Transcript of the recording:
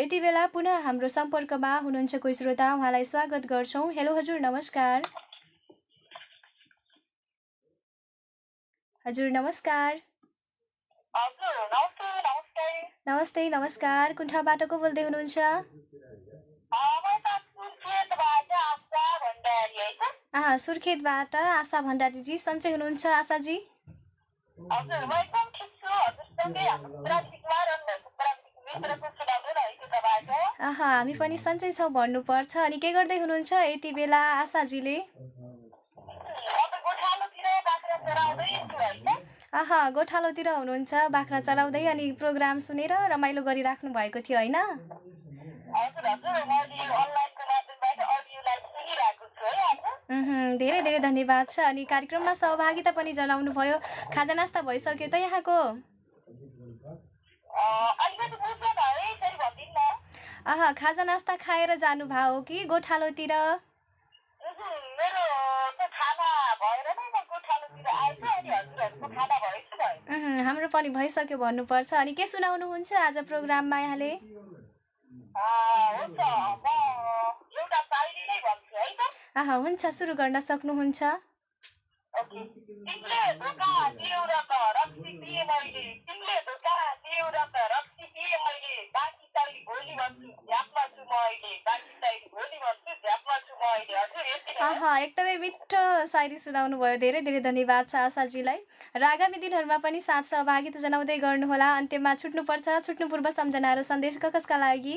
यति बेला पुनः हाम्रो सम्पर्कमा हुनुहुन्छ कोही श्रोता, उहाँलाई स्वागत गर्छौं। हेलो हजुर, नमस्कार। हजुर नमस्कार। हजुर नमस्ते। नमस्ते नमस्कार। कुन ठाउँबाट को बोल्दै हुनुहुन्छ? सुर्खेतबाट आशा भण्डारीजी। सन्चै हुनुहुन्छ आशाजी? हजुर म एकदम ठिक छु। हजुरसँगै हाम्रो प्राविधिकमा रहनुभएको प्राविधिक मित्रको सुनाउनु रहेको तपाईको। हामी पनि सन्चै छौँ भन्नुपर्छ। अनि के गर्दै हुनुहुन्छ यति बेला आशाजीले? गोठालोतिर हुनुहुन्छ, बाख्रा चराउँदै अनि प्रोग्राम सुनेर रमाइलो गरिराख्नु भएको थियो होइन? धेरै धेरै धन्यवाद छ। अनि कार्यक्रममा सहभागिता पनि जनाउनु भयो। खाजा नास्ता भइसक्यो त यहाँको? खाजा नास्ता खाएर जानुभयो हो कि गोठालोतिर? हाम्रो पनि भइसक्यो भन्नुपर्छ। अनि के सुनाउनुहुन्छ आज प्रोग्राममा यहाँले? हुन्छ, सुरु गर्न सक्नुहुन्छ। एकदमै मिठो शायरी सुनाउनु भयो। धेरै धेरै धन्यवाद छ आशाजीलाई। र आगामी दिनहरूमा पनि साथ सहभागिता जनाउँदै गर्नुहोला। अन्त्यमा छुट्नु पूर्व सम्झना र सन्देश कसका लागि?